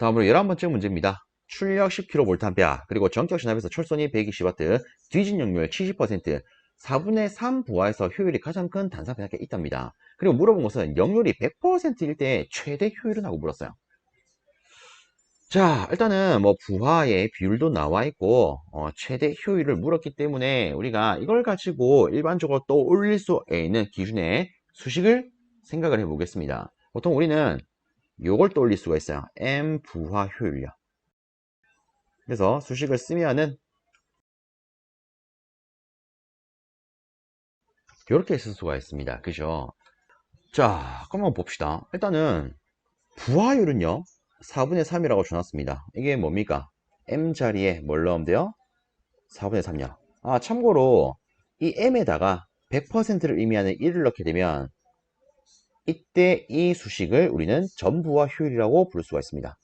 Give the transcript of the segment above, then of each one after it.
다음으로 11번째 문제입니다. 출력 10kVA, 그리고 전격 진압에서 철선이 120W, 뒤진 역률 70%, 4분의 3 부하에서 효율이 가장 큰 단상 변압기가 있답니다. 그리고 물어본 것은 역률이 100%일 때 최대 효율은 하고 물었어요. 자, 일단은 뭐 부하의 비율도 나와 있고 최대 효율을 물었기 때문에 우리가 이걸 가지고 일반적으로 떠올릴 수 있는 기준의 수식을 생각을 해 보겠습니다. 보통 우리는 요걸 떠올릴 수가 있어요. M 부하 효율요. 그래서 수식을 쓰면은 이렇게 쓸 수가 있습니다. 그죠? 자, 그럼 한번 봅시다. 일단은 부하율은요 4분의 3이라고 줘놨습니다. 이게 뭡니까? M 자리에 뭘 넣으면 돼요? 4분의 3요. 아, 참고로 이 M에다가 100%를 의미하는 1을 넣게 되면 이때 이 수식을 우리는 전부하 효율이라고 부를 수가 있습니다.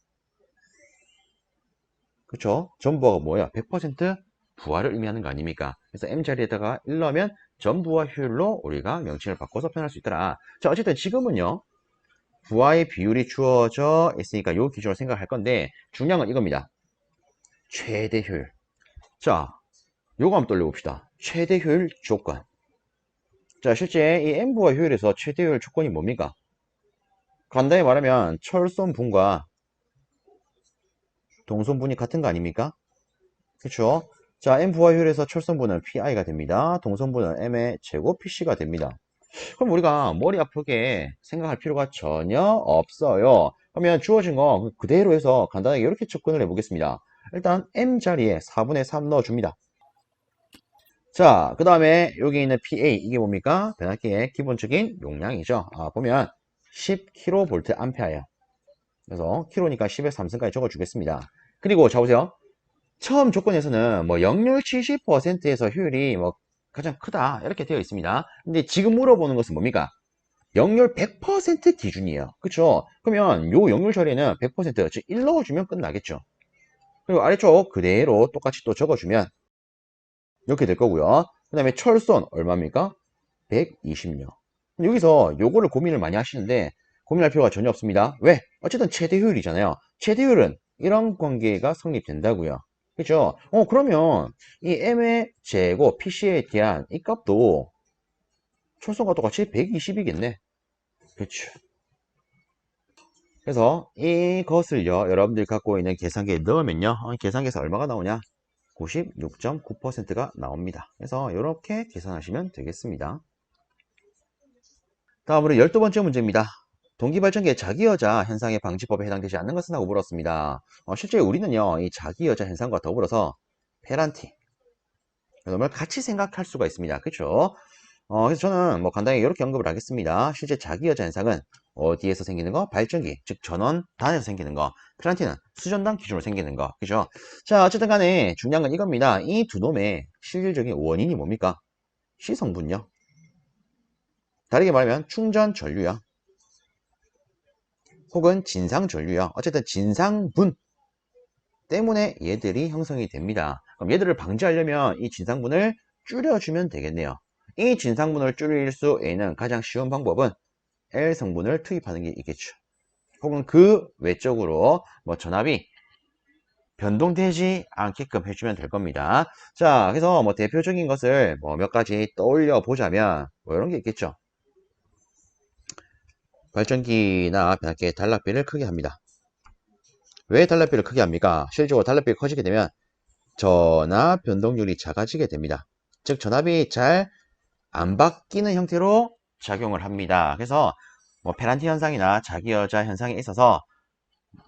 그쵸? 전부하가 뭐야? 100% 부하를 의미하는 거 아닙니까? 그래서 M 자리에다가 1 넣으면 전부하 효율로 우리가 명칭을 바꿔서 표현할 수 있더라. 자, 어쨌든 지금은요 부하의 비율이 주어져 있으니까 이 기준으로 생각할 건데 중요한 건 이겁니다. 최대 효율. 자, 요거 한번 돌려봅시다. 최대 효율 조건. 자, 실제 이 M부하 효율에서 최대 효율 조건이 뭡니까? 간단히 말하면 철선분과 동선분이 같은 거 아닙니까? 그쵸? 자, M부하 효율에서 철선분은 PI가 됩니다. 동선분은 M의 제곱 PC가 됩니다. 그럼 우리가 머리 아프게 생각할 필요가 전혀 없어요. 그러면 주어진 거 그대로 해서 간단하게 이렇게 접근을 해보겠습니다. 일단 M 자리에 4분의 3 넣어줍니다. 자, 그 다음에 여기 있는 PA 이게 뭡니까? 변압기의 기본적인 용량이죠. 아, 보면 10kVA예요. 그래서 k로니까 10의 3승까지 적어주겠습니다. 그리고 자 보세요. 처음 조건에서는 뭐 역률 70%에서 효율이 뭐 가장 크다 이렇게 되어 있습니다. 근데 지금 물어보는 것은 뭡니까? 역률 100% 기준이에요. 그쵸? 그러면 요 역률 처리에는 100%, 즉 1 넣어주면 끝나겠죠. 그리고 아래쪽 그대로 똑같이 또 적어주면 이렇게 될 거고요. 그 다음에 철선 얼마입니까? 120요. 여기서 요거를 고민을 많이 하시는데 고민할 필요가 전혀 없습니다. 왜? 어쨌든 최대 효율이잖아요. 최대 효율은 이런 관계가 성립된다고요. 그죠? 그러면 이 M의 제곱 PC에 대한 이 값도 철선과 똑같이 120이겠네. 그렇죠. 그래서 이것을요 여러분들이 갖고 있는 계산기에 넣으면요 계산기에서 얼마가 나오냐 96.9%가 나옵니다. 그래서 이렇게 계산하시면 되겠습니다. 다음으로 12번째 문제입니다. 동기발전기의 자기여자 현상의 방지법에 해당되지 않는 것은 하고 물었습니다. 실제 우리는요 이 자기여자 현상과 더불어서 페란티 이걸 같이 생각할 수가 있습니다. 그렇죠? 그래서 저는 뭐 간단히 이렇게 언급을 하겠습니다. 실제 자기여자 현상은 어디에서 생기는 거? 발전기, 즉 전원단에서 생기는 거. 페란티는 수전단 기준으로 생기는 거. 그죠? 자, 어쨌든 간에 중요한 건 이겁니다. 이 두 놈의 실질적인 원인이 뭡니까? C성분요. 다르게 말하면 충전 전류요. 혹은 진상 전류요. 어쨌든 진상분 때문에 얘들이 형성이 됩니다. 그럼 얘들을 방지하려면 이 진상분을 줄여주면 되겠네요. 이 진상분을 줄일 수 있는 가장 쉬운 방법은 L 성분을 투입하는 게 있겠죠. 혹은 그 외적으로 뭐 전압이 변동되지 않게끔 해주면 될 겁니다. 자, 그래서 뭐 대표적인 것을 뭐 몇 가지 떠올려 보자면 뭐 이런 게 있겠죠. 발전기나 변압기의 단락비를 크게 합니다. 왜 단락비를 크게 합니까? 실제로 단락비가 커지게 되면 전압 변동률이 작아지게 됩니다. 즉 전압이 잘 안 바뀌는 형태로 작용을 합니다. 그래서 뭐 페란티 현상이나 자기여자 현상에 있어서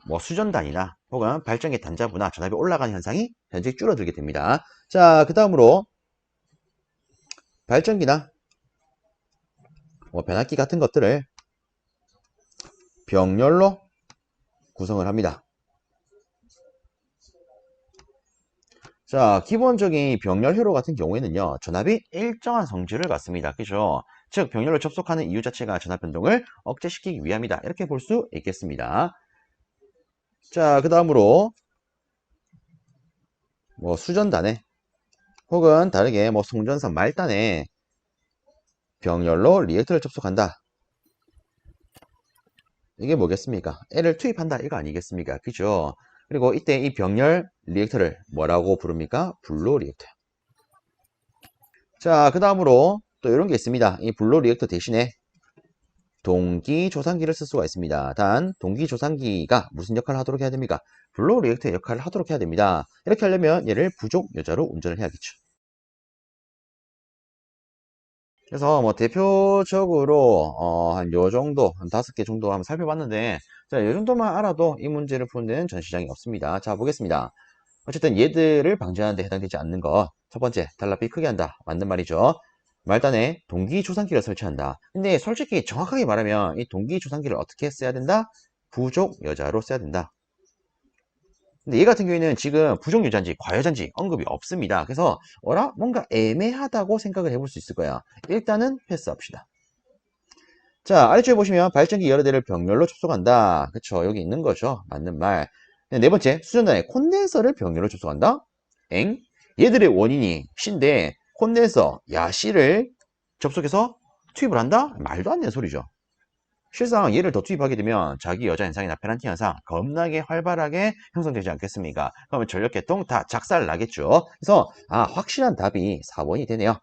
뭐 수전단이나 혹은 발전기 단자부나 전압이 올라가는 현상이 현재 줄어들게 됩니다. 자, 그 다음으로 발전기나 뭐 변압기 같은 것들을 병렬로 구성을 합니다. 자, 기본적인 병렬 회로 같은 경우에는요, 전압이 일정한 성질을 갖습니다. 그죠? 즉, 병렬로 접속하는 이유 자체가 전압 변동을 억제시키기 위함이다. 이렇게 볼 수 있겠습니다. 자, 그 다음으로 뭐 수전단에 혹은 다르게 뭐 송전선 말단에 병렬로 리액터를 접속한다. 이게 뭐겠습니까? L을 투입한다 이거 아니겠습니까? 그죠? 그리고 이때 이 병렬 리액터를 뭐라고 부릅니까? 불로 리액터. 자, 그 다음으로 또 이런 게 있습니다. 이 불로 리액터 대신에 동기조산기를 쓸 수가 있습니다. 단 동기조산기가 무슨 역할을 하도록 해야 됩니까? 불로 리액터의 역할을 하도록 해야 됩니다. 이렇게 하려면 얘를 부족 여자로 운전을 해야겠죠. 그래서 뭐 대표적으로 한 요 정도 한 5개 정도 한번 살펴봤는데, 자, 요 정도만 알아도 이 문제를 푸는 데는 전 시장이 없습니다. 자, 보겠습니다. 어쨌든 얘들을 방지하는 데 해당되지 않는 거, 첫 번째 달라피 크게 한다, 맞는 말이죠. 말단에 동기조산기를 설치한다. 근데 솔직히 정확하게 말하면 이 동기조산기를 어떻게 써야 된다? 부족 여자로 써야 된다. 근데 얘 같은 경우에는 지금 부정유자인지 과여자인지 언급이 없습니다. 그래서 뭔가 애매하다고 생각을 해볼 수 있을 거야. 일단은 패스합시다. 자, 아래쪽에 보시면 발전기 여러 대를 병렬로 접속한다. 그쵸, 여기 있는 거죠. 맞는 말. 네 번째, 수전단에 콘덴서를 병렬로 접속한다. 엥? 얘들의 원인이 C인데 콘덴서, 야, C를 접속해서 투입을 한다? 말도 안 되는 소리죠. 실상 얘를 더 투입하게 되면 자기 여자 현상이나 페널티 현상 겁나게 활발하게 형성되지 않겠습니까? 그러면 전력계통 다 작살 나겠죠. 그래서 확실한 답이 4번이 되네요.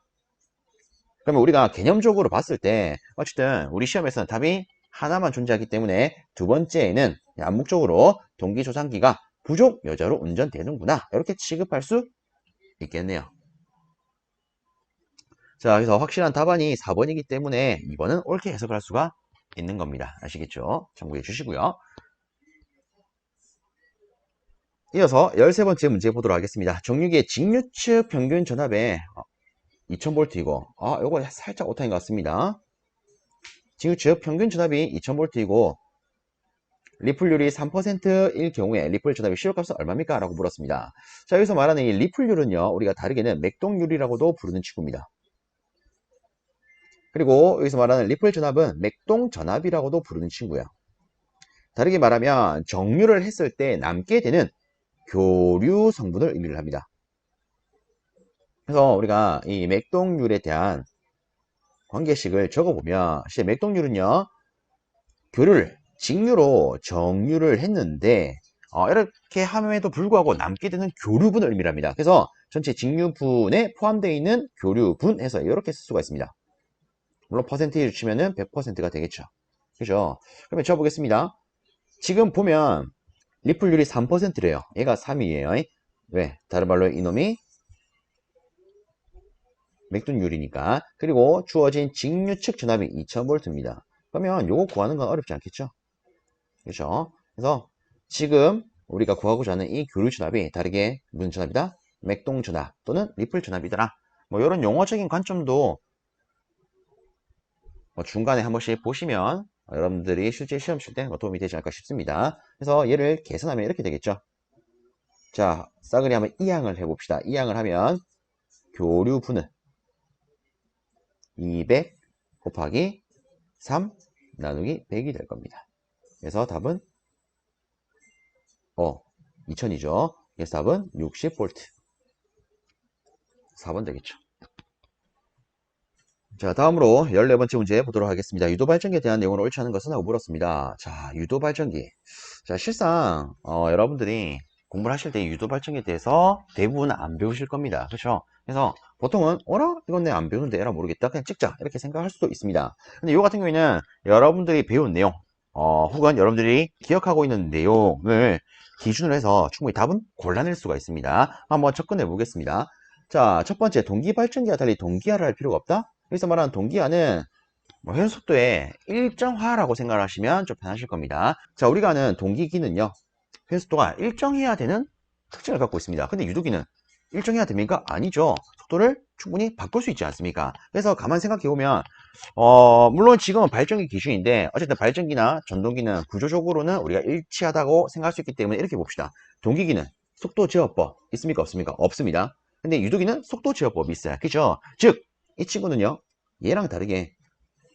그러면 우리가 개념적으로 봤을 때 어쨌든 우리 시험에서는 답이 하나만 존재하기 때문에 두 번째에는 암묵적으로 동기조산기가 부족 여자로 운전되는구나, 이렇게 취급할 수 있겠네요. 자, 그래서 확실한 답안이 4번이기 때문에 2번은 옳게 해석을 할 수가 있는 겁니다. 아시겠죠? 참고해 주시고요. 이어서 13번째 문제 보도록 하겠습니다. 정유기의 직류측 평균 전압에 2000V이고, 요거 살짝 오타인 것 같습니다. 직류측 평균 전압이 2000V이고, 리플률이 3%일 경우에 리플 전압의 시료값은 얼마입니까? 라고 물었습니다. 자, 여기서 말하는 이 리플률은요, 우리가 다르게는 맥동률이라고도 부르는 친구입니다. 그리고 여기서 말하는 리플 전압은 맥동 전압이라고도 부르는 친구예요. 다르게 말하면 정류를 했을 때 남게 되는 교류 성분을 의미를 합니다. 그래서 우리가 이 맥동률에 대한 관계식을 적어보면, 실제 맥동률은요, 교류를 직류로 정류를 했는데 이렇게 함에도 불구하고 남게 되는 교류분을 의미합니다. 그래서 전체 직류분에 포함되어 있는 교류분 해서 이렇게 쓸 수가 있습니다. 물론 퍼센테이지 치면은 100%가 되겠죠. 그죠? 그러면 적어보겠습니다. 지금 보면 리플률이 3%래요. 얘가 3이에요. 왜? 다른 말로 이놈이 맥동률이니까. 그리고 주어진 직류측 전압이 2000V입니다. 그러면 요거 구하는 건 어렵지 않겠죠? 그렇죠? 그래서 지금 우리가 구하고자 하는 이 교류 전압이 다르게 무슨 전압이다? 맥동 전압 또는 리플 전압이더라. 뭐 이런 용어적인 관점도 뭐 중간에 한 번씩 보시면 여러분들이 실제 시험 칠 때 도움이 되지 않을까 싶습니다. 그래서 얘를 계산하면 이렇게 되겠죠. 자, 싸그리 한번 이항을 해봅시다. 이항을 하면 교류분은 200 곱하기 3 나누기 100이 될 겁니다. 그래서 답은 2000이죠. 그래서 답은 60V. 4번 되겠죠. 자, 다음으로 14번째 문제 보도록 하겠습니다. 유도발전기에 대한 내용을 옳지 않은 것은? 하고 물었습니다. 자, 유도발전기. 자, 실상 여러분들이 공부를 하실 때 유도발전기에 대해서 대부분 안 배우실 겁니다. 그렇죠? 그래서 보통은 이건 내가 안 배우는데 에라 모르겠다, 그냥 찍자, 이렇게 생각할 수도 있습니다. 근데 이 같은 경우에는 여러분들이 배운 내용 혹은 여러분들이 기억하고 있는 내용을 기준으로 해서 충분히 답은 골라낼 수가 있습니다. 한번 접근해 보겠습니다. 자, 첫 번째, 동기발전기와 달리 동기화를 할 필요가 없다? 여기서 말하는 동기화는 뭐 회수속도의 일정화라고 생각을 하시면 좀 편하실 겁니다. 자, 우리가 아는 동기기는요, 회수속도가 일정해야 되는 특징을 갖고 있습니다. 근데 유도기는 일정해야 됩니까? 아니죠. 속도를 충분히 바꿀 수 있지 않습니까? 그래서 가만 생각해 보면 물론 지금은 발전기 기준인데 어쨌든 발전기나 전동기는 구조적으로는 우리가 일치하다고 생각할 수 있기 때문에 이렇게 봅시다. 동기기는 속도 제어법 있습니까? 없습니까? 없습니다. 근데 유도기는 속도 제어법이 있어요. 그죠? 즉, 이 친구는요, 얘랑 다르게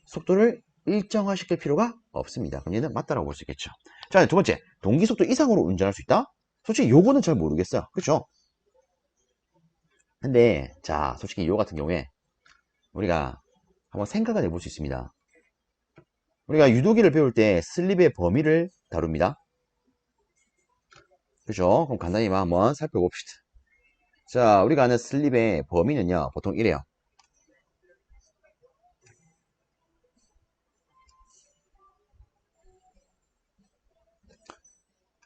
속도를 일정화시킬 필요가 없습니다. 그럼 얘는 맞다라고 볼 수 있겠죠. 자, 두 번째, 동기 속도 이상으로 운전할 수 있다? 솔직히 요거는 잘 모르겠어요. 그렇죠? 근데 자, 솔직히 요 같은 경우에 우리가 한번 생각을 해볼 수 있습니다. 우리가 유도기를 배울 때 슬립의 범위를 다룹니다. 그죠? 그럼 간단히 한번 살펴봅시다. 자, 우리가 아는 슬립의 범위는요, 보통 이래요.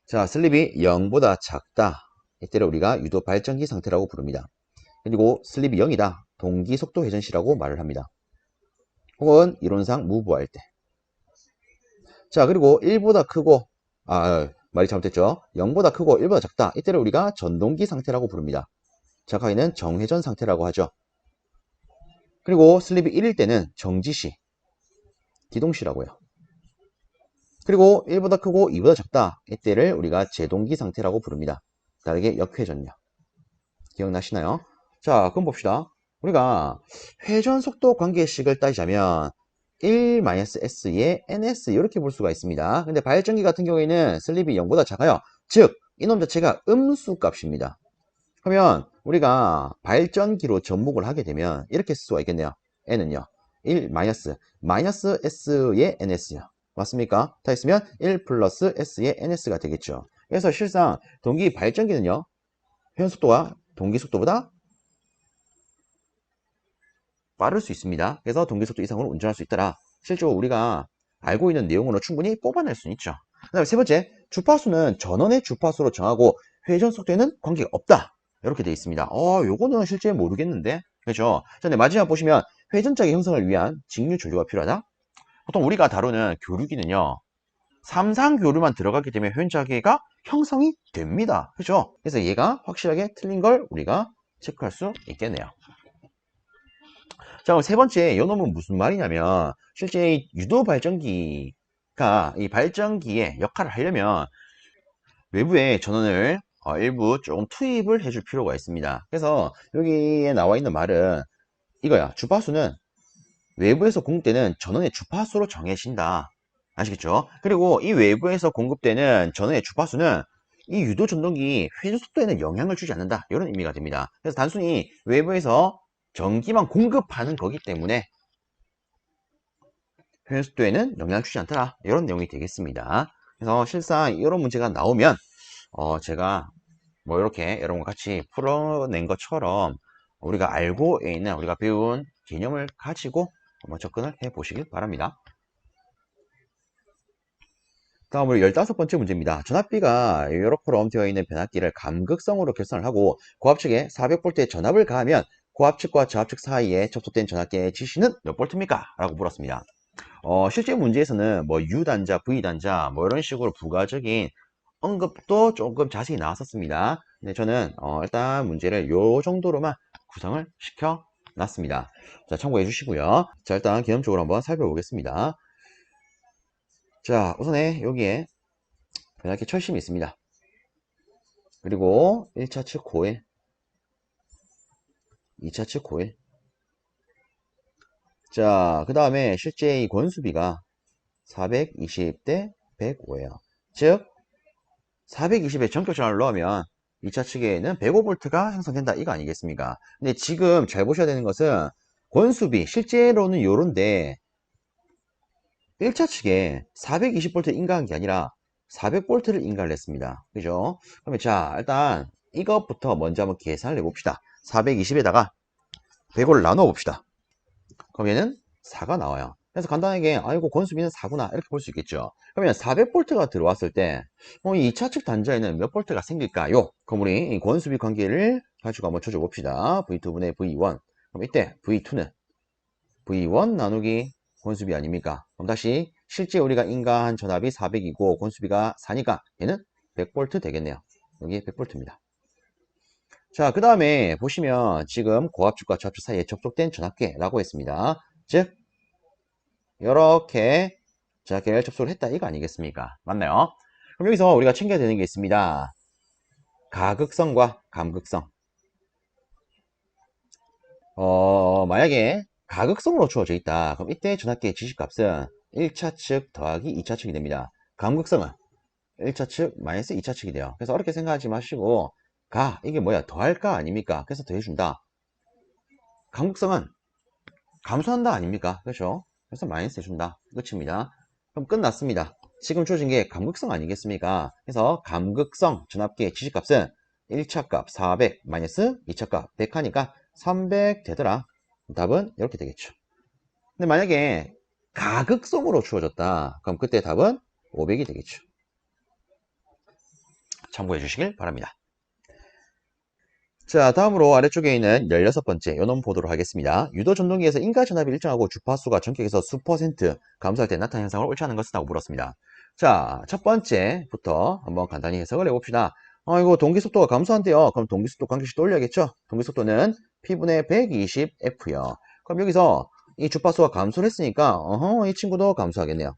자, 슬립이 0보다 작다. 이때를 우리가 유도 발전기 상태라고 부릅니다. 그리고 슬립이 0이다. 동기 속도 회전시라고 말을 합니다. 혹은 이론상 무브할 때. 자, 그리고 1보다 크고, 말이 잘못됐죠. 0보다 크고 1보다 작다. 이때를 우리가 전동기 상태라고 부릅니다. 정확하게는 정회전 상태라고 하죠. 그리고 슬립이 1일 때는 정지시, 기동시라고요. 그리고 1보다 크고 2보다 작다. 이때를 우리가 제동기 상태라고 부릅니다. 다르게 역회전요. 기억나시나요? 자, 그럼 봅시다. 우리가 회전 속도 관계식을 따지자면 1-s의 ns 이렇게 볼 수가 있습니다. 근데 발전기 같은 경우에는 슬립이 0보다 작아요. 즉, 이놈 자체가 음수 값입니다. 그러면 우리가 발전기로 접목을 하게 되면 이렇게 쓸 수가 있겠네요. n은요. 1 마이너스 s의 ns요. 맞습니까? 다 있으면 1 플러스 s의 ns가 되겠죠. 그래서 실상 동기 발전기는요. 회전 속도가 동기 속도보다 빠를 수 있습니다. 그래서 동기 속도 이상으로 운전할 수 있더라. 실제로 우리가 알고 있는 내용으로 충분히 뽑아낼 수는 있죠. 그 다음에 세 번째, 주파수는 전원의 주파수로 정하고 회전 속도에는 관계가 없다. 이렇게 되어 있습니다. 요거는 실제 모르겠는데. 그렇죠? 자, 근데 마지막 보시면 회전짝의 형성을 위한 직류 조류가 필요하다. 보통 우리가 다루는 교류기는요. 삼상 교류만 들어가기 때문에 회전자계가 형성이 됩니다. 그렇죠? 그래서 얘가 확실하게 틀린 걸 우리가 체크할 수 있겠네요. 자, 그럼 세 번째, 요 놈은 무슨 말이냐면, 실제 이 유도 발전기가 이 발전기의 역할을 하려면 외부에 전원을 일부 조금 투입을 해줄 필요가 있습니다. 그래서 여기에 나와 있는 말은 이거야. 주파수는 외부에서 공급되는 전원의 주파수로 정해진다. 아시겠죠? 그리고 이 외부에서 공급되는 전원의 주파수는 이 유도 전동기 회전 속도에는 영향을 주지 않는다. 이런 의미가 됩니다. 그래서 단순히 외부에서 전기만 공급하는 거기 때문에 회전 속도에는 영향을 주지 않더라. 이런 내용이 되겠습니다. 그래서 실상 이런 문제가 나오면 제가 뭐 이렇게 여러분과 같이 풀어낸 것처럼 우리가 알고 있는 우리가 배운 개념을 가지고 한번 접근을 해 보시길 바랍니다. 다음으로 15번째 문제입니다. 전압비가 요렇게럼 되어 있는 변압기를 감극성으로 결선을 하고 고압 측에 400V의 전압을 가하면 고압 측과 저압 측 사이에 접속된 전압계의 지시는 몇 볼트입니까? 라고 물었습니다. 실제 문제에서는 뭐 U단자, V단자 뭐 이런 식으로 부가적인 언급도 조금 자세히 나왔었습니다. 근데 저는 일단 문제를 요 정도로만 구성을 시켜 놨습니다. 자, 참고해 주시고요. 자, 일단 개념적으로 한번 살펴보겠습니다. 자, 우선에 여기에 변압기 철심이 있습니다. 그리고 1차 측 코일, 2차 측 코일. 자, 그 다음에 실제 이 권수비가 420대 105예요. 즉 420에 전격 전압을 넣으면 2차 측에는 105V가 형성된다 이거 아니겠습니까? 근데 지금 잘 보셔야 되는 것은 권수비 실제로는 요런데 1차 측에 420V 인가한 게 아니라 400V를 인가를 했습니다. 그죠? 그러면 자, 일단 이것부터 먼저 한번 계산을 해봅시다. 420에다가 105를 나눠 봅시다. 그럼 얘는 4가 나와요. 그래서 간단하게 아이고 권수비는 4구나 이렇게 볼 수 있겠죠. 그러면 400V가 들어왔을 때 이 2차 측 단자에는 몇 볼트가 생길까요? 그럼 우리 이 권수비 관계를 가지고 한번 쳐줘 봅시다. V2분의 V1. 그럼 이때 V2는 V1 나누기 권수비 아닙니까? 그럼 다시 실제 우리가 인가한 전압이 400이고 권수비가 4니까 얘는 100V 되겠네요. 여기 100V입니다. 자, 그 다음에 보시면 지금 고압축과 저압축 사이에 접속된 전압계라고 했습니다. 즉 이렇게 전압계를 접속을 했다 이거 아니겠습니까? 맞나요? 그럼 여기서 우리가 챙겨야 되는 게 있습니다. 가극성과 감극성. 만약에 가극성으로 주어져 있다. 그럼 이때 전압계의 지시값은 1차 측 더하기 2차 측이 됩니다. 감극성은 1차 측 마이너스 2차 측이 돼요. 그래서 어렵게 생각하지 마시고 이게 뭐야? 더할까 아닙니까? 그래서 더해준다. 감극성은 감소한다 아닙니까? 그렇죠? 그래서 마이너스 해준다. 끝입니다. 그럼 끝났습니다. 지금 주어진 게 감극성 아니겠습니까? 그래서 감극성 전압기의 지시값은 1차 값 400 마이너스 2차 값 100 하니까 300 되더라. 답은 이렇게 되겠죠. 근데 만약에 가극성으로 주어졌다. 그럼 그때 답은 500이 되겠죠. 참고해 주시길 바랍니다. 자, 다음으로 아래쪽에 있는 16번째 요놈 보도록 하겠습니다. 유도 전동기에서 인가 전압이 일정하고 주파수가 전격에서 수퍼센트 감소할 때 나타나는 현상을 옳지 않은 것은? 라고 물었습니다. 자, 첫 번째부터 한번 간단히 해석을 해봅시다. 이거 동기속도가 감소한대요. 그럼 동기속도 관계식 돌려야겠죠? 동기속도는 P분의 120F요. 그럼 여기서 이 주파수가 감소를 했으니까 이 친구도 감소하겠네요.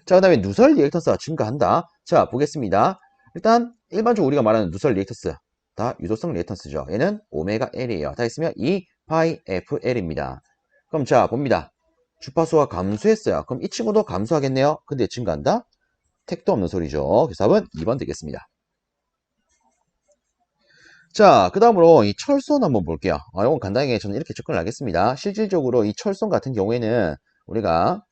자, 그 다음에 누설 리액턴스가 증가한다. 자, 보겠습니다. 일단 일반적으로 우리가 말하는 누설 리액턴스 다 유도성 리액턴스죠. 얘는 오메가 L이에요. 다 했으면 2 파이 FL입니다. 그럼 자, 봅니다. 주파수가 감소했어요. 그럼 이 친구도 감소하겠네요. 근데 증가한다? 택도 없는 소리죠. 그래서 답은 2번 되겠습니다. 자, 그 다음으로 이 철선 한번 볼게요. 이건 간단하게 저는 이렇게 접근을 하겠습니다. 실질적으로 이 철선 같은 경우에는 우리가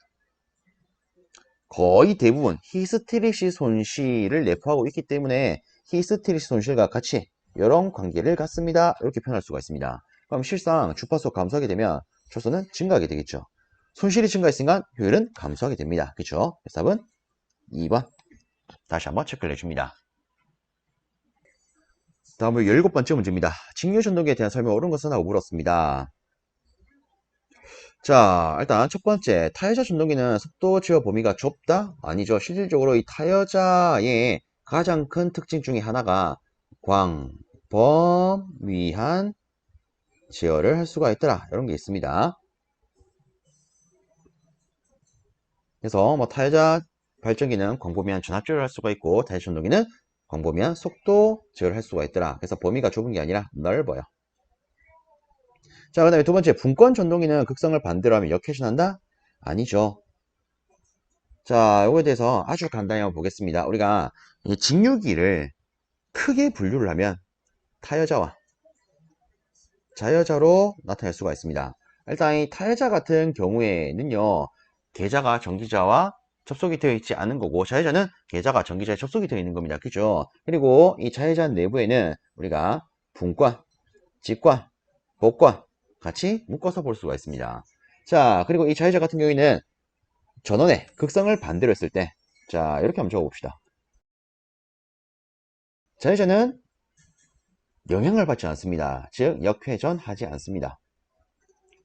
거의 대부분 히스테리시 손실을 내포하고 있기 때문에 히스테리시 손실과 같이 이런 관계를 갖습니다. 이렇게 표현할 수가 있습니다. 그럼 실상 주파수가 감소하게 되면 철선은 증가하게 되겠죠. 손실이 증가했으니까 효율은 감소하게 됩니다. 그렇죠? 그래서 답은 2번. 다시 한번 체크를 해줍니다. 다음으로 17번째 문제입니다. 직류전동기에 대한 설명 옳은 것은? 하고 물었습니다. 자, 일단 첫 번째, 타여자 전동기는 속도 제어 범위가 좁다? 아니죠. 실질적으로 이 타여자의 가장 큰 특징 중에 하나가 광범위한 제어를 할 수가 있더라. 이런 게 있습니다. 그래서 뭐 타여자 발전기는 광범위한 전압 제어를 할 수가 있고, 타여자 전동기는 광범위한 속도 제어를 할 수가 있더라. 그래서 범위가 좁은 게 아니라 넓어요. 자, 그 다음에 두 번째, 분권 전동기는 극성을 반대로 하면 역회전한다? 아니죠. 자, 이거에 대해서 아주 간단히 한번 보겠습니다. 우리가 이 직류기를 크게 분류를 하면 타여자와 자여자로 나타낼 수가 있습니다. 일단 이 타여자 같은 경우에는요, 계좌가 전기자와 접속이 되어 있지 않은 거고, 자여자는 계좌가 전기자에 접속이 되어 있는 겁니다. 그죠? 그리고 이 자여자 내부에는 우리가 분권, 직권, 복권 같이 묶어서 볼 수가 있습니다. 자, 그리고 이 자여자 같은 경우에는 전원의 극성을 반대로 했을 때, 자, 이렇게 한번 적어봅시다. 자여자는 영향을 받지 않습니다. 즉, 역회전하지 않습니다.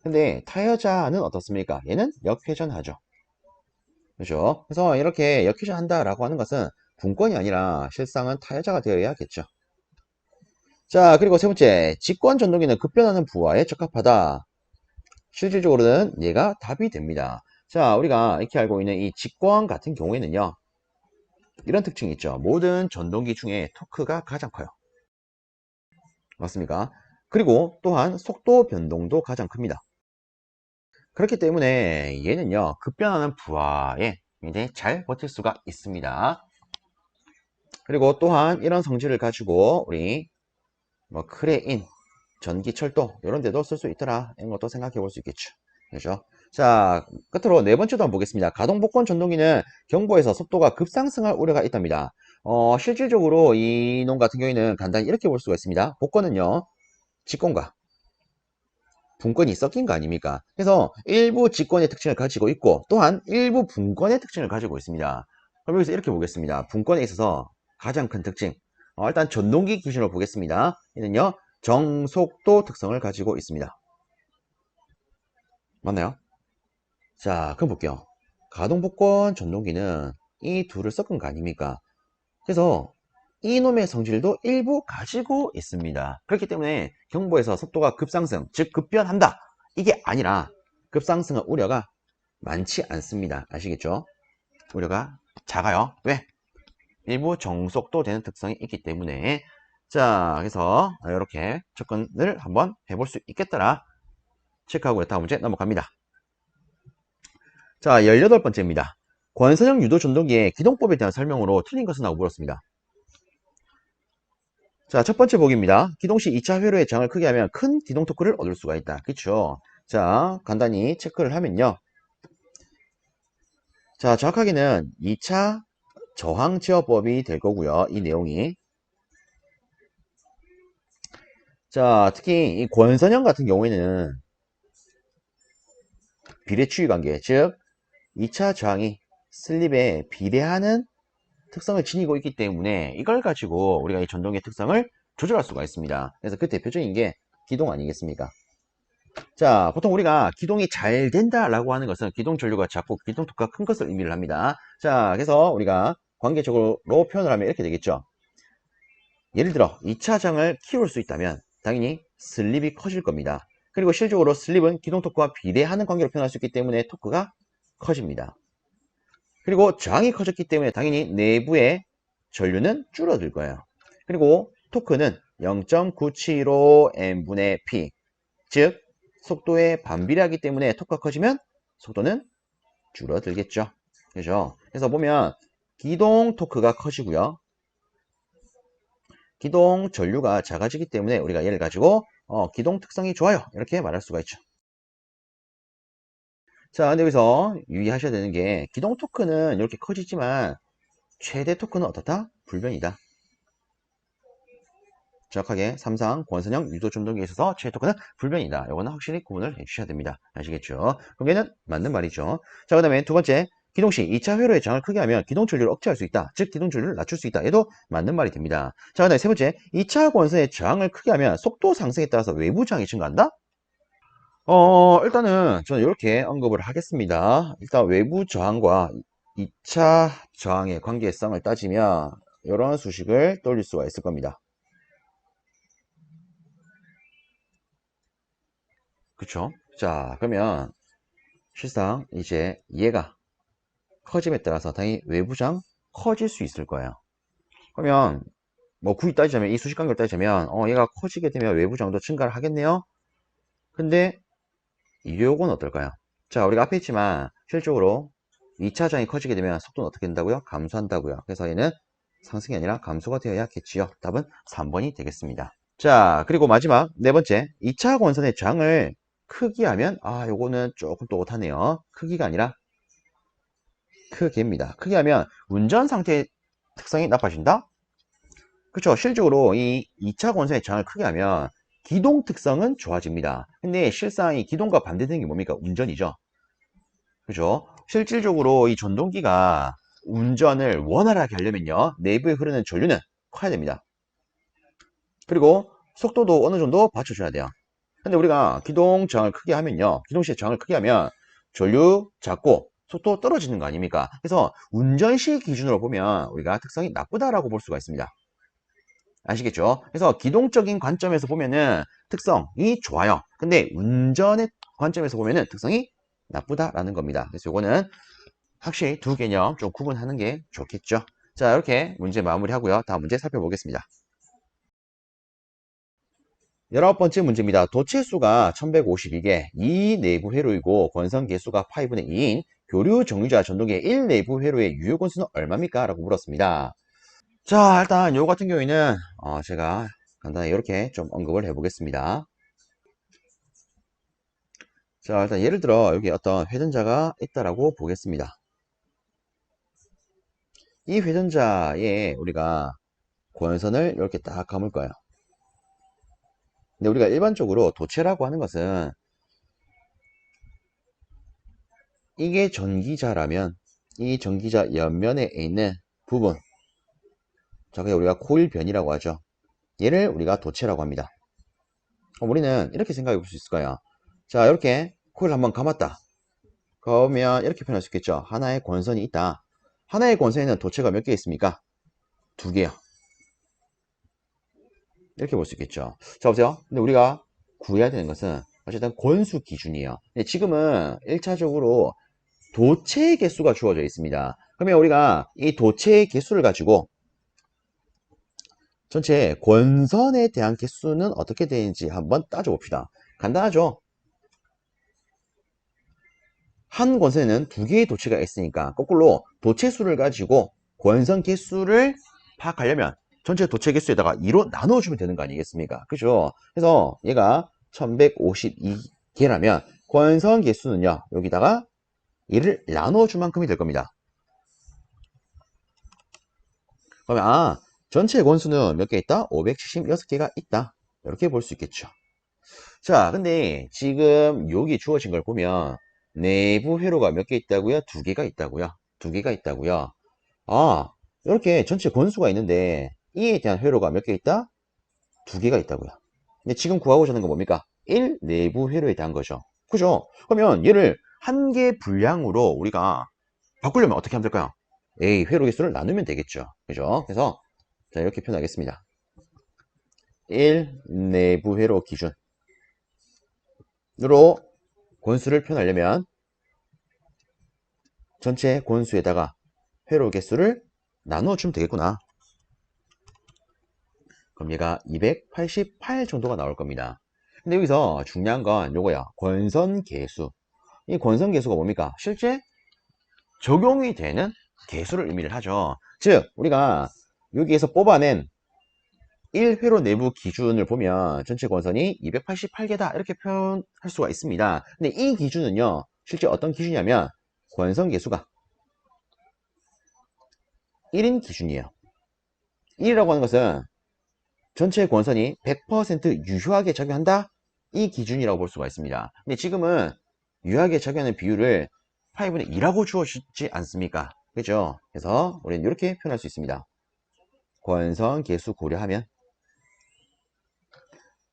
근데 타여자는 어떻습니까? 얘는 역회전하죠. 그죠? 그래서 이렇게 역회전한다라고 하는 것은 분권이 아니라 실상은 타여자가 되어야겠죠. 자, 그리고 세 번째, 직권 전동기는 급변하는 부하에 적합하다. 실질적으로는 얘가 답이 됩니다. 자, 우리가 이렇게 알고 있는 이 직권 같은 경우에는요, 이런 특징이 있죠. 모든 전동기 중에 토크가 가장 커요. 맞습니까? 그리고 또한 속도 변동도 가장 큽니다. 그렇기 때문에 얘는요, 급변하는 부하에 굉장히 잘 버틸 수가 있습니다. 그리고 또한 이런 성질을 가지고 우리 뭐 크레인, 전기철도 이런 데도 쓸 수 있더라. 이런 것도 생각해 볼 수 있겠죠. 그죠? 자, 끝으로 네 번째도 한번 보겠습니다. 가동복권 전동기는 경보에서 속도가 급상승할 우려가 있답니다. 실질적으로 이놈 같은 경우에는 간단히 이렇게 볼 수가 있습니다. 복권은요, 직권과 분권이 섞인 거 아닙니까? 그래서 일부 직권의 특징을 가지고 있고 또한 일부 분권의 특징을 가지고 있습니다. 그럼 여기서 이렇게 보겠습니다. 분권에 있어서 가장 큰 특징, 일단 전동기 기준으로 보겠습니다. 얘는요, 정속도 특성을 가지고 있습니다. 맞나요? 자, 그럼 볼게요. 가동복권 전동기는 이 둘을 섞은 거 아닙니까? 그래서 이놈의 성질도 일부 가지고 있습니다. 그렇기 때문에 경보에서 속도가 급상승, 즉 급변한다, 이게 아니라 급상승의 우려가 많지 않습니다. 아시겠죠? 우려가 작아요. 왜? 일부 정속도 되는 특성이 있기 때문에. 자, 그래서 이렇게 접근을 한번 해볼 수 있겠더라 체크하고 다음 문제 넘어갑니다. 자, 18번째입니다. 권선형 유도 전동기의 기동법에 대한 설명으로 틀린 것은? 하고 물었습니다. 자, 첫 번째 보기입니다. 기동 시 2차 회로의 장을 크게 하면 큰 기동 토크를 얻을 수가 있다. 그쵸? 자, 간단히 체크를 하면요. 자, 정확하게는 2차 저항제어법이 될 거고요. 이 내용이. 자, 특히 이 권선형 같은 경우에는 비례추위 관계, 즉 2차 저항이 슬립에 비례하는 특성을 지니고 있기 때문에 이걸 가지고 우리가 이 전동의 특성을 조절할 수가 있습니다. 그래서 그 대표적인 게 기동 아니겠습니까? 자, 보통 우리가 기동이 잘 된다라고 하는 것은 기동 전류가 작고 기동 토크가 큰 것을 의미를 합니다. 자, 그래서 우리가 관계적으로 표현을 하면 이렇게 되겠죠. 예를 들어 2차장을 키울 수 있다면 당연히 슬립이 커질 겁니다. 그리고 실질적으로 슬립은 기동 토크와 비례하는 관계로 표현할 수 있기 때문에 토크가 커집니다. 그리고 저항이 커졌기 때문에 당연히 내부의 전류는 줄어들 거예요. 그리고 토크는 0.975n분의 p, 즉 속도에 반비례하기 때문에 토크가 커지면 속도는 줄어들겠죠. 그죠? 그래서 보면 기동 토크가 커지고요. 기동 전류가 작아지기 때문에 우리가 얘를 가지고 기동 특성이 좋아요. 이렇게 말할 수가 있죠. 자, 근데 여기서 유의하셔야 되는 게 기동 토크는 이렇게 커지지만 최대 토크는 어떻다? 불변이다. 정확하게 3상 권선형 유도 전동기에 있어서 최대 토크는 불변이다. 이거는 확실히 구분을 해주셔야 됩니다. 아시겠죠? 그럼 얘는 맞는 말이죠. 자, 그 다음에 두 번째, 기동 시 2차 회로의 저항을 크게 하면 기동 전류를 억제할 수 있다. 즉 기동 전류를 낮출 수 있다. 얘도 맞는 말이 됩니다. 자, 그 다음에 세 번째, 2차 권선의 저항을 크게 하면 속도 상승에 따라서 외부 저항이 증가한다. 일단은 저는 이렇게 언급을 하겠습니다. 일단 외부 저항과 2차 저항의 관계성을 따지면 이런 수식을 떠올릴 수가 있을 겁니다. 그쵸? 자, 그러면 실상 이제 얘가 커짐에 따라서 당연히 외부 저항 커질 수 있을 거예요. 그러면 뭐 굳이 따지자면 이 수식 관계를 따지자면 얘가 커지게 되면 외부 저항도 증가를 하겠네요. 근데 요건 어떨까요? 자, 우리가 앞에 있지만 실질적으로 2차 저항이 커지게 되면 속도는 어떻게 된다고요? 감소한다고요. 그래서 얘는 상승이 아니라 감소가 되어야겠지요. 답은 3번이 되겠습니다. 자, 그리고 마지막 네 번째, 2차 권선의 저항을 크게 하면 요거는 조금 또 못하네요. 크기가 아니라 크게입니다. 크게 하면 운전 상태의 특성이 나빠진다? 그렇죠. 실적으로 이 2차 권선의 저항을 크게 하면 기동 특성은 좋아집니다. 근데 실상 이 기동과 반대되는 게 뭡니까? 운전이죠. 그죠? 실질적으로 이 전동기가 운전을 원활하게 하려면요. 내부에 흐르는 전류는 커야 됩니다. 그리고 속도도 어느 정도 받쳐줘야 돼요. 근데 우리가 기동 저항을 크게 하면요. 기동시의 저항을 크게 하면 전류 작고 속도 떨어지는 거 아닙니까? 그래서 운전시 기준으로 보면 우리가 특성이 나쁘다라고 볼 수가 있습니다. 아시겠죠? 그래서 기동적인 관점에서 보면은 특성이 좋아요. 근데 운전의 관점에서 보면은 특성이 나쁘다라는 겁니다. 그래서 요거는 확실히 두 개념 좀 구분하는 게 좋겠죠. 자, 이렇게 문제 마무리하고요. 다음 문제 살펴보겠습니다. 19번째 문제입니다. 도체수가 1152개, 2 내부 회로이고 권선 개수가 파이분의 2인 교류 정류자 전동의 1 내부 회로의 유효 건수는 얼마입니까? 라고 물었습니다. 자, 일단 요 같은 경우에는 제가 간단히 이렇게 좀 언급을 해보겠습니다. 자, 일단 예를 들어 여기 어떤 회전자가 있다라고 보겠습니다. 이 회전자에 우리가 권선을 이렇게 딱 감을 거예요. 근데 우리가 일반적으로 도체라고 하는 것은 이게 전기자라면 이 전기자 옆면에 있는 부분, 자, 그게 우리가 코일변이라고 하죠. 얘를 우리가 도체라고 합니다. 그럼 우리는 이렇게 생각해 볼 수 있을 거예요. 자, 이렇게 코일 한번 감았다. 그러면 이렇게 표현할 수 있겠죠. 하나의 권선이 있다. 하나의 권선에는 도체가 몇 개 있습니까? 두 개요. 이렇게 볼 수 있겠죠. 자, 보세요. 근데 우리가 구해야 되는 것은 어쨌든 권수 기준이에요. 근데 지금은 1차적으로 도체의 개수가 주어져 있습니다. 그러면 우리가 이 도체의 개수를 가지고 전체 권선에 대한 개수는 어떻게 되는지 한번 따져봅시다. 간단하죠? 한 권선에는 두 개의 도체가 있으니까 거꾸로 도체 수를 가지고 권선 개수를 파악하려면 전체 도체 개수에다가 2로 나누어주면 되는 거 아니겠습니까? 그죠? 그래서 얘가 1152개라면 권선 개수는요, 여기다가 이를 나눠줄 만큼이 될 겁니다. 그러면 전체 권수는 몇 개 있다? 576개가 있다. 이렇게 볼 수 있겠죠. 자, 근데 지금 여기 주어진 걸 보면 내부 회로가 몇 개 있다고요? 2개가 있다고요. 2개가 있다고요. 아, 이렇게 전체 권수가 있는데 이에 대한 회로가 몇 개 있다? 2개가 있다고요. 근데 지금 구하고자 하는 건 뭡니까? 1 내부 회로에 대한 거죠. 그죠? 그러면 얘를 한 개 분량으로 우리가 바꾸려면 어떻게 하면 될까요? A 회로 개수를 나누면 되겠죠. 그죠? 그래서 자, 이렇게 표현하겠습니다. 1 내부 회로 기준으로 권수를 표현하려면 전체 권수에다가 회로 개수를 나누어주면 되겠구나. 그럼 얘가 288 정도가 나올 겁니다. 근데 여기서 중요한 건 요거야. 권선 개수. 이 권선 개수가 뭡니까? 실제 적용이 되는 개수를 의미를 하죠. 즉, 우리가 여기에서 뽑아낸 1회로 내부 기준을 보면 전체 권선이 288개다 이렇게 표현할 수가 있습니다. 근데 이 기준은요, 실제 어떤 기준이냐면 권선 개수가 1인 기준이에요. 1이라고 하는 것은 전체 권선이 100% 유효하게 작용한다? 이 기준이라고 볼 수가 있습니다. 근데 지금은 유효하게 작용하는 비율을 8분의 2라고 주어지지 않습니까? 그죠? 그래서 우리는 이렇게 표현할 수 있습니다. 권선 개수 고려하면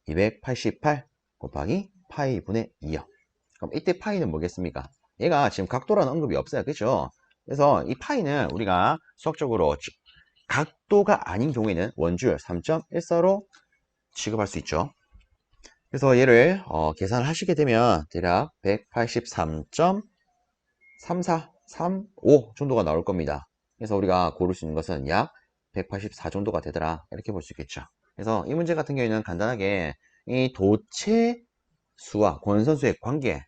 288 곱하기 파이분의 2요. 그럼 이때 파이는 뭐겠습니까? 얘가 지금 각도라는 언급이 없어요. 그죠? 그래서 이 파이는 우리가 수학적으로 각도가 아닌 경우에는 원주율 3.14로 취급할 수 있죠. 그래서 얘를 계산을 하시게 되면 대략 183.3435 정도가 나올 겁니다. 그래서 우리가 고를 수 있는 것은 약 184 정도가 되더라 이렇게 볼 수 있겠죠. 그래서 이 문제 같은 경우에는 간단하게 이 도체 수와 권선수의 관계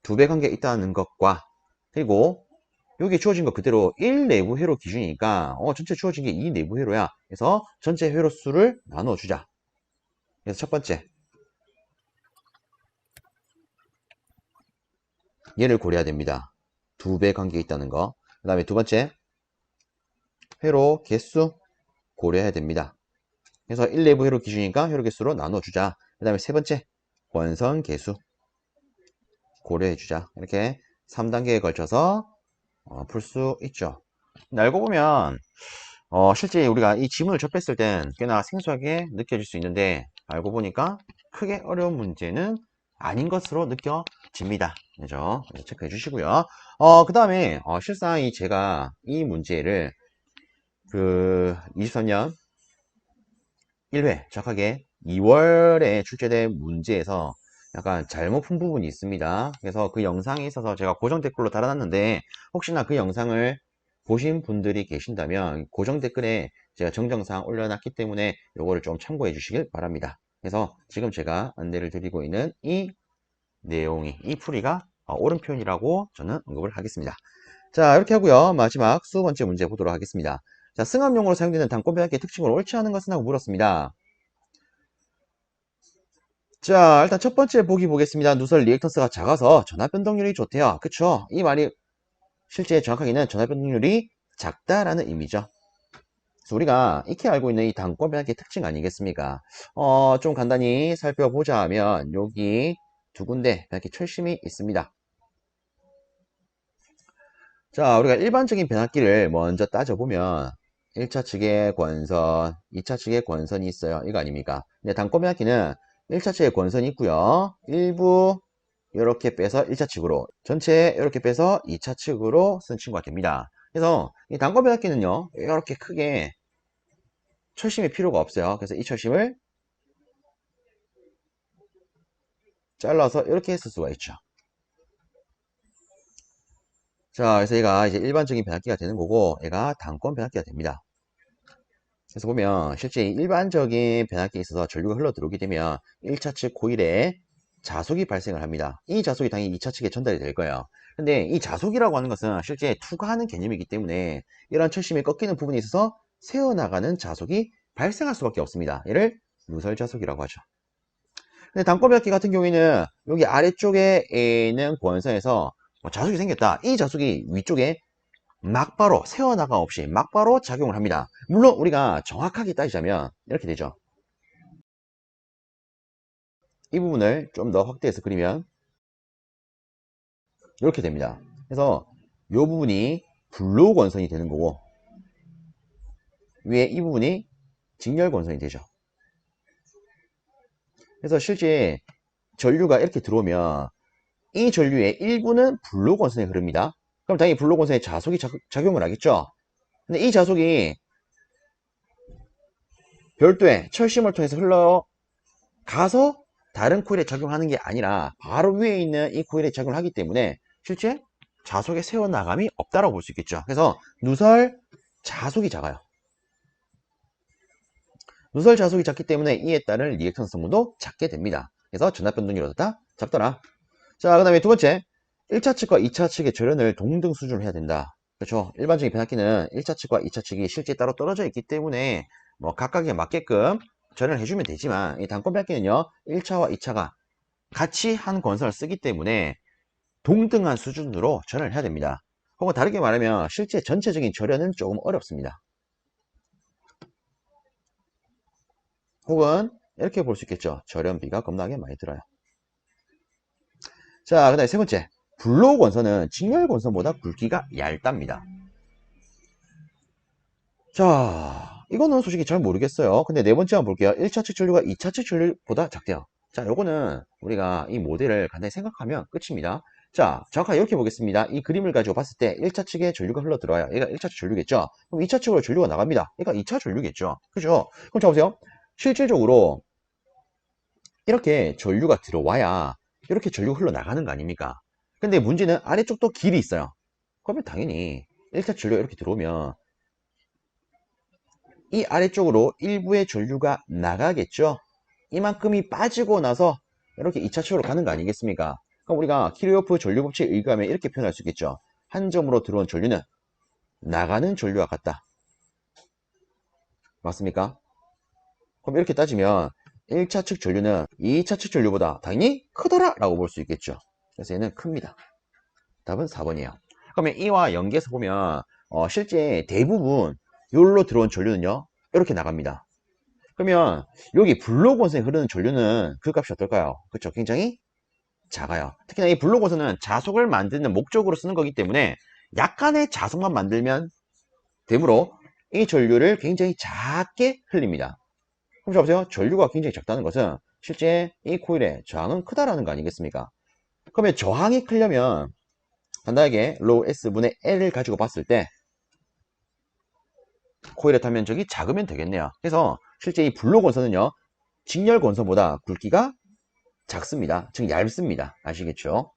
2배 관계 있다는 것과 그리고 여기 주어진 거 그대로 1 내부 회로 기준이니까 전체 주어진 게 2 내부 회로야. 그래서 전체 회로 수를 나눠주자. 그래서 첫 번째 얘를 고려해야 됩니다. 2배 관계 있다는 거. 그 다음에 두 번째 회로 개수 고려해야 됩니다. 그래서 1 내부 회로 기준이니까 회로 개수로 나눠주자. 그 다음에 세 번째 권선 개수 고려해주자. 이렇게 3단계에 걸쳐서 풀 수 있죠. 알고 보면 실제 우리가 이 지문을 접했을 땐 꽤나 생소하게 느껴질 수 있는데 알고 보니까 크게 어려운 문제는 아닌 것으로 느껴집니다. 그죠? 체크해 주시고요. 그 다음에 실상 제가 이 문제를 23년 1회 정확하게 2월에 출제된 문제에서 약간 잘못 푼 부분이 있습니다. 그래서 그 영상에 있어서 제가 고정 댓글로 달아놨는데 혹시나 그 영상을 보신 분들이 계신다면 고정 댓글에 제가 정정사항 올려놨기 때문에 요거를 좀 참고해 주시길 바랍니다. 그래서 지금 제가 안내를 드리고 있는 이 내용이 이 풀이가 옳은 표현이라고 저는 언급을 하겠습니다. 자, 이렇게 하고요. 마지막 20번째 문제 보도록 하겠습니다. 자, 승합용으로 사용되는 단권변압기의 특징을 옳지 않은 것은 하고 물었습니다. 자, 일단 첫 번째 보기 보겠습니다. 누설 리액턴스가 작아서 전압 변동률이 좋대요. 그쵸? 이 말이 실제 정확하게는 전압 변동률이 작다라는 의미죠. 그래서 우리가 익히 알고 있는 이 단권 변압기의 특징 아니겠습니까? 좀 간단히 살펴보자 하면 여기 두 군데 변압기 철심이 있습니다. 자, 우리가 일반적인 변압기를 먼저 따져보면 1차 측에 권선, 2차 측에 권선이 있어요. 이거 아닙니까? 근데 단권 변압기는 1차 측에 권선이 있고요. 일부 이렇게 빼서 1차 측으로, 전체 이렇게 빼서 2차 측으로 쓴 친구가 됩니다. 그래서 이 단권 변압기는요, 이렇게 크게 철심이 필요가 없어요. 그래서 이 철심을 잘라서 이렇게 쓸 수가 있죠. 자, 그래서 얘가 이제 일반적인 변압기가 되는 거고, 얘가 단권 변압기가 됩니다. 그래서 보면 실제 일반적인 변압기에 있어서 전류가 흘러 들어오게 되면 1차 측 코일에 자속이 발생을 합니다. 이 자속이 당연히 2차 측에 전달이 될 거예요. 근데 이 자속이라고 하는 것은 실제 투과하는 개념이기 때문에 이러한 철심이 꺾이는 부분에 있어서 새어나가는 자속이 발생할 수밖에 없습니다. 얘를 누설 자속이라고 하죠. 근데 단권 변압기 같은 경우에는 여기 아래쪽에 있는 권선에서 자숙이 생겼다. 이 자숙이 위쪽에 막바로 세워나감 없이 막바로 작용을 합니다. 물론 우리가 정확하게 따지자면 이렇게 되죠. 이 부분을 좀 더 확대해서 그리면 이렇게 됩니다. 그래서 이 부분이 블록 원선이 되는 거고 위에 이 부분이 직렬 원선이 되죠. 그래서 실제 전류가 이렇게 들어오면 이 전류의 일부는 블록 원선에 흐릅니다. 그럼 당연히 블록 원선에 자속이 작용을 하겠죠. 근데 이 자속이 별도의 철심을 통해서 흘러가서 다른 코일에 작용하는 게 아니라 바로 위에 있는 이 코일에 작용을 하기 때문에 실제 자속의 새어나감이 없다라고 볼 수 있겠죠. 그래서 누설 자속이 작아요. 누설 자속이 작기 때문에 이에 따른 리액턴 성분도 작게 됩니다. 그래서 전압 변동률이 어떻다? 작더라. 자, 그 다음에 두 번째, 1차 측과 2차 측의 절연을 동등 수준으로 해야 된다. 그렇죠. 일반적인 변압기는 1차 측과 2차 측이 실제 따로 떨어져 있기 때문에 뭐 각각에 맞게끔 절연을 해주면 되지만 이 단권 변압기는요 1차와 2차가 같이 한 권선을 쓰기 때문에 동등한 수준으로 절연을 해야 됩니다. 혹은 다르게 말하면 실제 전체적인 절연은 조금 어렵습니다. 혹은 이렇게 볼 수 있겠죠. 절연비가 겁나게 많이 들어요. 자, 그 다음에 세 번째, 블록 원선은 직렬 원선보다 굵기가 얇답니다. 자, 이거는 솔직히 잘 모르겠어요. 근데 네 번째 한번 볼게요. 1차 측 전류가 2차 측 전류보다 작대요. 자, 요거는 우리가 이 모델을 간단히 생각하면 끝입니다. 자, 정확하게 이렇게 보겠습니다. 이 그림을 가지고 봤을 때 1차 측에 전류가 흘러 들어와요. 얘가 1차 측 전류겠죠? 그럼 2차 측으로 전류가 나갑니다. 얘가 2차 전류겠죠? 그죠? 그럼 자, 보세요. 실질적으로 이렇게 전류가 들어와야 이렇게 전류가 흘러나가는 거 아닙니까? 근데 문제는 아래쪽도 길이 있어요. 그러면 당연히 1차 전류가 이렇게 들어오면 이 아래쪽으로 일부의 전류가 나가겠죠. 이만큼이 빠지고 나서 이렇게 2차 측으로 가는 거 아니겠습니까? 그럼 우리가 키르호프 전류 법칙에 의거하면 이렇게 표현할 수 있겠죠. 한 점으로 들어온 전류는 나가는 전류와 같다. 맞습니까? 그럼 이렇게 따지면 1차 측 전류는 2차 측 전류보다 당연히 크더라 라고 볼 수 있겠죠. 그래서 얘는 큽니다. 답은 4번이에요. 그러면 이와 연계해서 보면 실제 대부분 여기로 들어온 전류는요 이렇게 나갑니다. 그러면 여기 블록 원선에 흐르는 전류는 그 값이 어떨까요? 그렇죠. 굉장히 작아요. 특히나 이 블록 원선은 자속을 만드는 목적으로 쓰는 거기 때문에 약간의 자속만 만들면 되므로 이 전류를 굉장히 작게 흘립니다. 그럼 자 보세요. 전류가 굉장히 작다는 것은 실제 이 코일의 저항은 크다라는 거 아니겠습니까? 그러면 저항이 크려면 간단하게 로우 S분의 L을 가지고 봤을 때 코일의 단면적이 작으면 되겠네요. 그래서 실제 이 블록 원선은요 직렬 원선보다 굵기가 작습니다. 즉 얇습니다. 아시겠죠?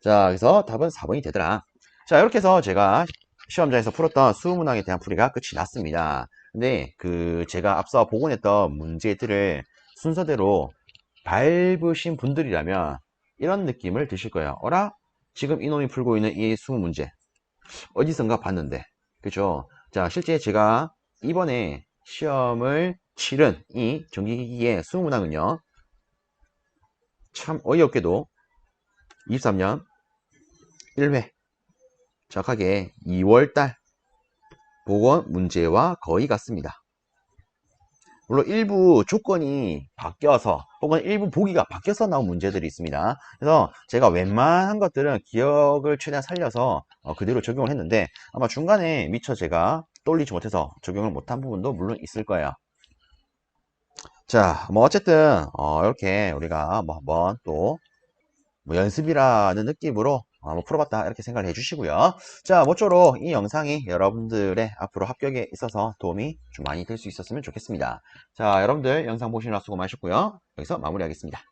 자, 그래서 답은 4번이 되더라. 자, 이렇게 해서 제가 시험장에서 풀었던 수문항에 대한 풀이가 끝이 났습니다. 근데 제가 앞서 복원했던 문제들을 순서대로 밟으신 분들이라면 이런 느낌을 드실 거예요. 어라? 지금 이놈이 풀고 있는 이 수문 문제 어디선가 봤는데, 그죠? 자, 실제 제가 이번에 시험을 치른 이 전기기기의 수문항은요 참 어이없게도 23년 1회 정확하게 2월달 복원 문제와 거의 같습니다. 물론 일부 조건이 바뀌어서 혹은 일부 보기가 바뀌어서 나온 문제들이 있습니다. 그래서 제가 웬만한 것들은 기억을 최대한 살려서 그대로 적용을 했는데 아마 중간에 미처 제가 떠올리지 못해서 적용을 못한 부분도 물론 있을 거예요. 자, 뭐 어쨌든 이렇게 우리가 뭐 한번 또 뭐 연습이라는 느낌으로 한번 풀어봤다 이렇게 생각을 해주시고요. 자, 모쪼록 이 영상이 여러분들의 앞으로 합격에 있어서 도움이 좀 많이 될 수 있었으면 좋겠습니다. 자, 여러분들 영상 보시느라 수고 많으셨고요. 여기서 마무리하겠습니다.